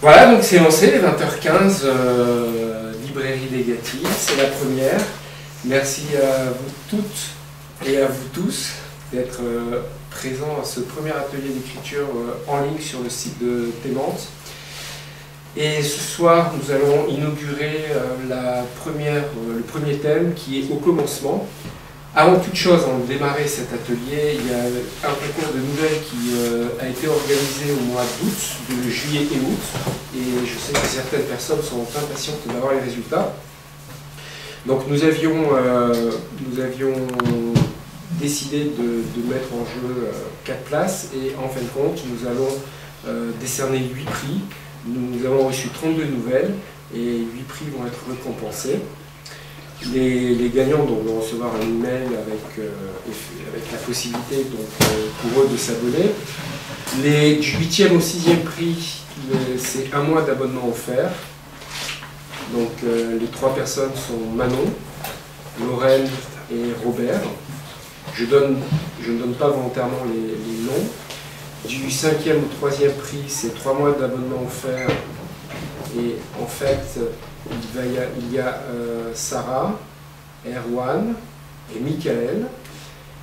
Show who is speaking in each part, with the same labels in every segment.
Speaker 1: Voilà, donc c'est lancé, 20h15, librairie négative, c'est la première. Merci à vous toutes et à vous tous d'être présents à ce premier atelier d'écriture en ligne sur le site de Témante. Et ce soir, nous allons inaugurer le premier thème qui est au commencement. Avant toute chose, avant de démarrer cet atelier, il y a un concours de nouvelles qui a été organisé au mois d'août, de juillet et août, et je sais que certaines personnes sont impatientes d'avoir les résultats. Donc nous avions décidé de mettre en jeu 4 places, et en fin de compte, nous allons décerner 8 prix. Nous avons reçu 32 nouvelles, et 8 prix vont être récompensés. Les gagnants vont recevoir un email avec la possibilité pour eux de s'abonner. Du 8e au 6e prix, c'est un mois d'abonnement offert. Donc les 3 personnes sont Manon, Lorraine et Robert. Je ne donne pas volontairement les noms. Du 5e au 3e prix, c'est 3 mois d'abonnement offert. Et en fait, il y a Sarah, Erwan et Michael.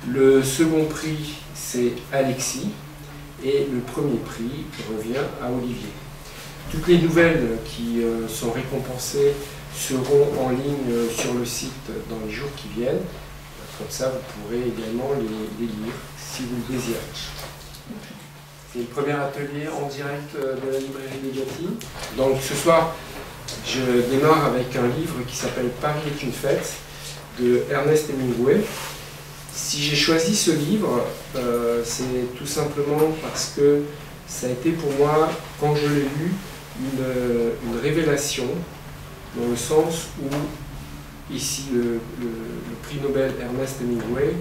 Speaker 1: Le second prix, c'est Alexis. Et le premier prix revient à Olivier. Toutes les nouvelles qui sont récompensées seront en ligne sur le site dans les jours qui viennent. Comme ça, vous pourrez également les lire si vous le désirez. C'est le premier atelier en direct de la librairie négative. Donc ce soir, je démarre avec un livre qui s'appelle « Paris est une fête » de Ernest Hemingway. Si j'ai choisi ce livre, c'est tout simplement parce que ça a été pour moi, quand je l'ai lu, une révélation, dans le sens où, ici, le prix Nobel Ernest Hemingway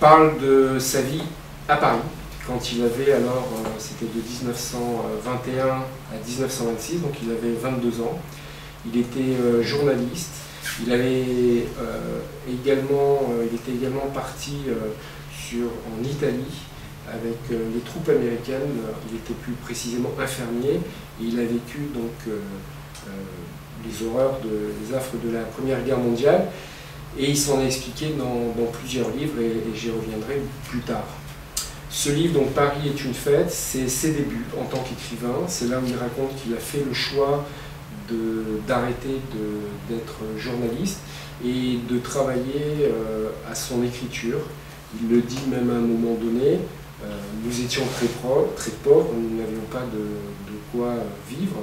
Speaker 1: parle de sa vie à Paris, quand il avait alors, c'était de 1921 à 1926, donc il avait 22 ans. Il était journaliste, il était également parti en Italie avec les troupes américaines. Il était plus précisément infirmier, et il a vécu donc les horreurs, les affres de la Première Guerre mondiale, et il s'en est expliqué dans plusieurs livres, et j'y reviendrai plus tard. Ce livre, donc Paris est une fête, c'est ses débuts en tant qu'écrivain. C'est là où il raconte qu'il a fait le choix d'arrêter d'être journaliste et de travailler à son écriture. Il le dit même à un moment donné, nous étions très pauvres, nous n'avions pas de quoi vivre,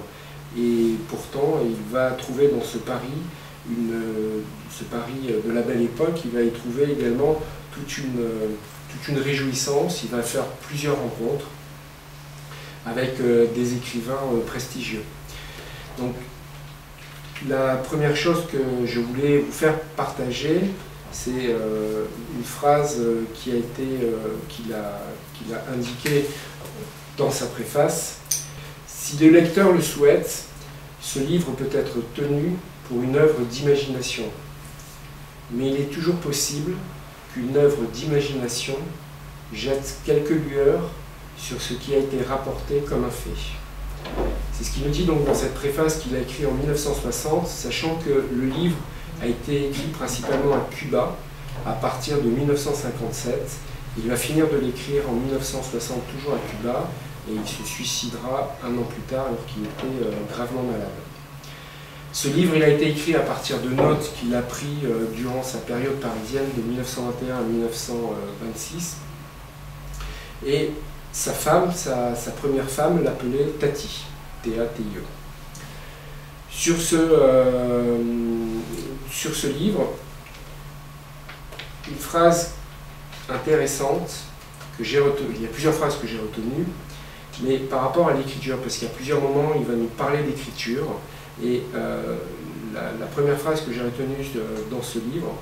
Speaker 1: et pourtant il va trouver dans ce Paris, ce Paris de la belle époque, il va y trouver également toute une réjouissance. Il va faire plusieurs rencontres avec des écrivains prestigieux. Donc, la première chose que je voulais vous faire partager, c'est une phrase qu'il a indiquée dans sa préface. « Si le lecteur le souhaite, ce livre peut être tenu pour une œuvre d'imagination. Mais il est toujours possible qu'une œuvre d'imagination jette quelques lueurs sur ce qui a été rapporté comme un fait. » C'est ce qu'il nous dit donc dans cette préface qu'il a écrite en 1960, sachant que le livre a été écrit principalement à Cuba à partir de 1957. Il va finir de l'écrire en 1960, toujours à Cuba, et il se suicidera un an plus tard alors qu'il était gravement malade. Ce livre, il a été écrit à partir de notes qu'il a prises durant sa période parisienne de 1921 à 1926. Et sa femme, sa première femme, l'appelait Tati, T-A-T-I-E. Sur ce livre, une phrase intéressante que j'ai retenue, il y a plusieurs phrases que j'ai retenues, mais par rapport à l'écriture, parce qu'il y a plusieurs moments, il va nous parler d'écriture. Et la première phrase que j'ai retenue dans ce livre,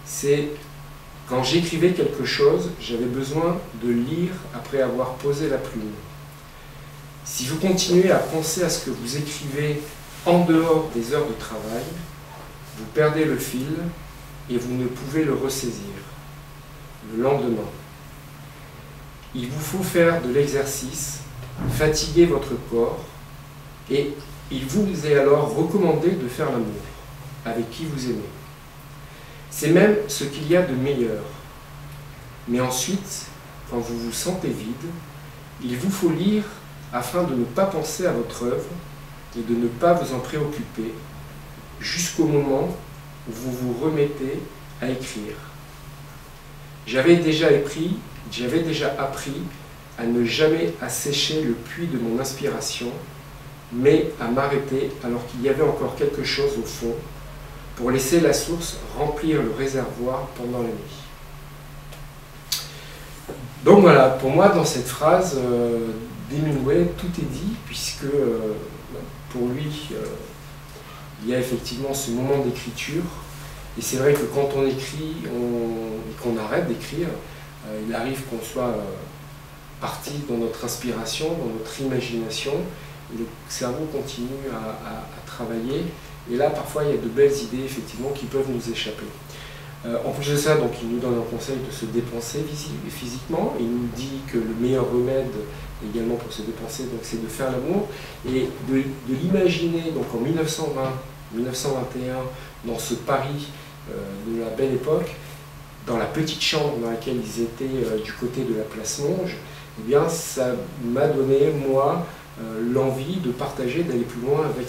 Speaker 1: c'est « Quand j'écrivais quelque chose, j'avais besoin de lire après avoir posé la plume. Si vous continuez à penser à ce que vous écrivez en dehors des heures de travail, vous perdez le fil et vous ne pouvez le ressaisir. Le lendemain, il vous faut faire de l'exercice, fatiguer votre corps, Et il vous est alors recommandé de faire l'amour avec qui vous aimez. C'est même ce qu'il y a de meilleur. Mais ensuite, quand vous vous sentez vide, il vous faut lire afin de ne pas penser à votre œuvre et de ne pas vous en préoccuper jusqu'au moment où vous vous remettez à écrire. J'avais déjà appris à ne jamais assécher le puits de mon inspiration, mais à m'arrêter alors qu'il y avait encore quelque chose au fond, pour laisser la source remplir le réservoir pendant la nuit. Donc voilà, pour moi, dans cette phrase d'Hemingway, tout est dit, puisque pour lui, il y a effectivement ce moment d'écriture. Et c'est vrai que quand on écrit et qu'on arrête d'écrire, il arrive qu'on soit parti dans notre inspiration, dans notre imagination, et le cerveau continue à travailler. Et là, parfois, il y a de belles idées, effectivement, qui peuvent nous échapper. En plus de ça, donc, il nous donne un conseil de se dépenser physiquement. Il nous dit que le meilleur remède également pour se dépenser, c'est de faire l'amour. Et de l'imaginer donc, en 1920, 1921, dans ce Paris de la belle époque, dans la petite chambre dans laquelle ils étaient du côté de la place Monge, eh bien, ça m'a donné, moi, l'envie de partager, d'aller plus loin avec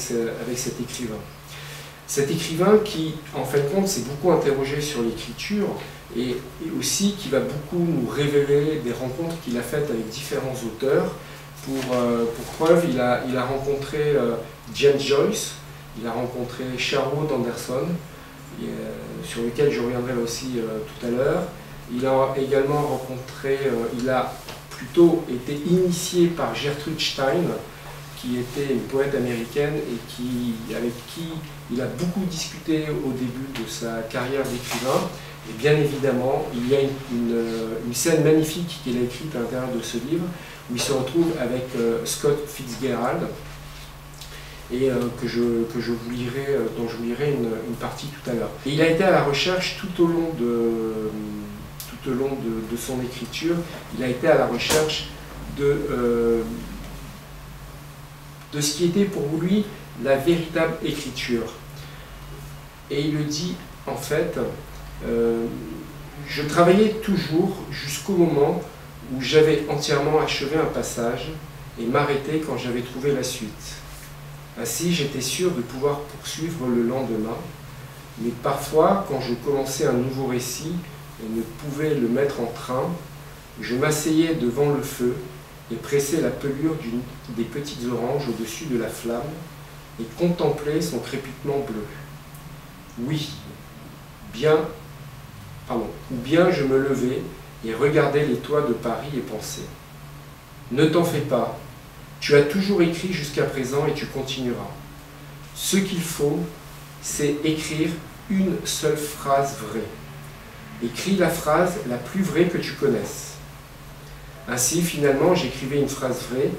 Speaker 1: cet écrivain. Cet écrivain qui, en fin de compte, s'est beaucoup interrogé sur l'écriture et aussi qui va beaucoup nous révéler des rencontres qu'il a faites avec différents auteurs. Pour preuve, il a rencontré James Joyce, il a rencontré Sherwood Anderson, sur lequel je reviendrai là aussi tout à l'heure. Il a également rencontré, il a plutôt été initié par Gertrude Stein, qui était une poète américaine et avec qui il a beaucoup discuté au début de sa carrière d'écrivain. Et bien évidemment, il y a une scène magnifique qu'il a écrite à l'intérieur de ce livre, où il se retrouve avec Scott Fitzgerald, et dont je vous lirai une partie tout à l'heure. Et il a été à la recherche tout au long de son écriture, il a été à la recherche de ce qui était pour lui la véritable écriture. Et il le dit, en fait, je travaillais toujours jusqu'au moment où j'avais entièrement achevé un passage et m'arrêtais quand j'avais trouvé la suite. Ainsi, j'étais sûr de pouvoir poursuivre le lendemain, mais parfois, quand je commençais un nouveau récit et ne pouvais le mettre en train, je m'asseyais devant le feu et pressais la pelure des petites oranges au-dessus de la flamme et contemplais son crépitement bleu. Oui, ou bien je me levais et regardais les toits de Paris et pensais « Ne t'en fais pas, tu as toujours écrit jusqu'à présent et tu continueras. Ce qu'il faut, c'est écrire une seule phrase vraie. Écris la phrase la plus vraie que tu connaisses. » Ainsi, finalement, j'écrivais une phrase vraie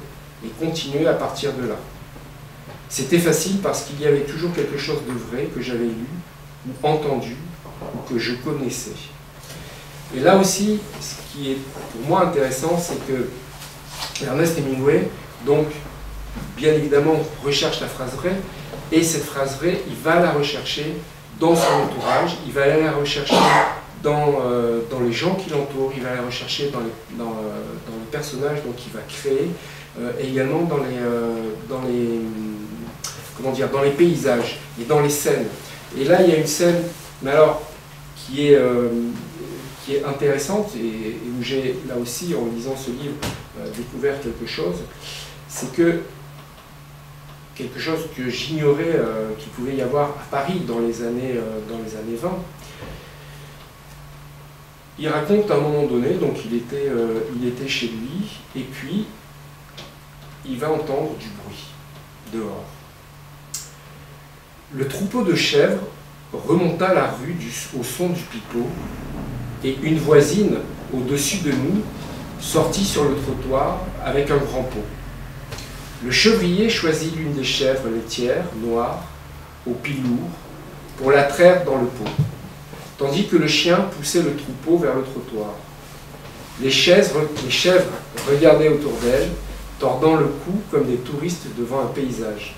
Speaker 1: et continuais à partir de là. C'était facile parce qu'il y avait toujours quelque chose de vrai que j'avais lu ou entendu ou que je connaissais. Et là aussi, ce qui est pour moi intéressant, c'est que Ernest Hemingway, donc, bien évidemment, recherche la phrase vraie, et cette phrase vraie, il va la rechercher dans son entourage, il va aller la rechercher dans les gens qui l'entourent, il va la rechercher dans les personnages qu'il va créer, et également dans les paysages et dans les scènes. Et là, il y a une scène, mais alors, qui est intéressante, et où j'ai, là aussi, en lisant ce livre, découvert quelque chose, c'est que quelque chose que j'ignorais qu'il pouvait y avoir à Paris dans les années 20. Il raconte à un moment donné, donc il était chez lui, et puis il va entendre du bruit dehors. Le troupeau de chèvres remonta la rue au son du pipeau, et une voisine, au-dessus de nous, sortit sur le trottoir avec un grand pot. Le chevrier choisit l'une des chèvres laitières, noires, au pied lourd, pour la traire dans le pot, tandis que le chien poussait le troupeau vers le trottoir. Les chèvres regardaient autour d'elles, tordant le cou comme des touristes devant un paysage.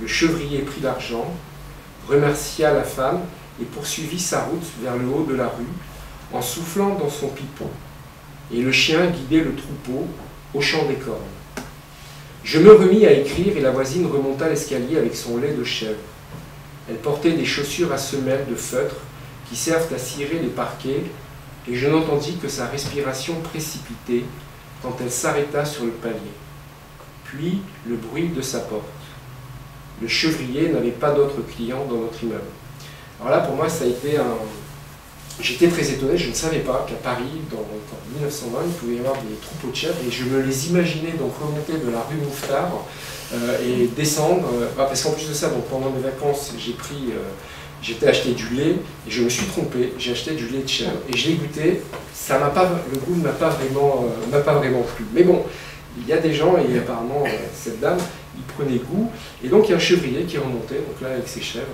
Speaker 1: Le chevrier prit l'argent, remercia la femme et poursuivit sa route vers le haut de la rue en soufflant dans son pipeau. Et le chien guidait le troupeau, hochant des cornes. Je me remis à écrire et la voisine remonta l'escalier avec son lait de chèvre. Elle portait des chaussures à semelles de feutre qui servent à cirer les parquets et je n'entendis que sa respiration précipitée quand elle s'arrêta sur le palier. Puis le bruit de sa porte. Le chevrier n'avait pas d'autres clients dans notre immeuble. Alors là, pour moi, ça a été un... J'étais très étonné, je ne savais pas qu'à Paris, en 1920, il pouvait y avoir des troupeaux de chèvres, et je me les imaginais donc remonter de la rue Mouffetard et descendre, parce qu'en plus de ça, donc, pendant mes vacances, j'étais acheté du lait, et je me suis trompé, j'ai acheté du lait de chèvre, et je l'ai goûté, le goût ne m'a pas vraiment plu. Mais bon, il y a des gens, et apparemment, cette dame, il prenait goût, et donc il y a un chevrier qui remontait, donc là, avec ses chèvres,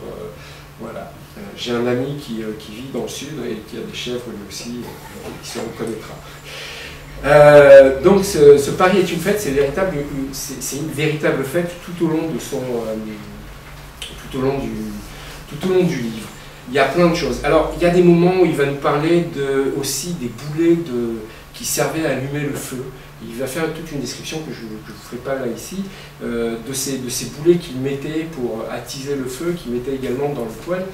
Speaker 1: voilà. J'ai un ami qui vit dans le sud et qui a des chèvres lui aussi, qui se reconnaîtra. Donc ce pari est une fête, c'est une véritable fête tout au long du livre. Il y a plein de choses. Alors il y a des moments où il va nous parler aussi des boulets qui servaient à allumer le feu. Il va faire toute une description que je ne vous ferai pas là ici, de ces boulets qu'il mettait pour attiser le feu, qu'il mettait également dans le poêle.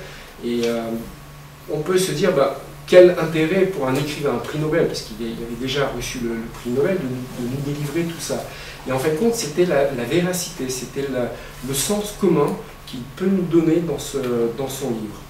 Speaker 1: Et on peut se dire, quel intérêt pour un écrivain, un prix Nobel, parce qu'il avait déjà reçu le prix Nobel, de nous délivrer tout ça. Et en fin de compte, c'était la véracité, c'était le sens commun qu'il peut nous donner dans son livre.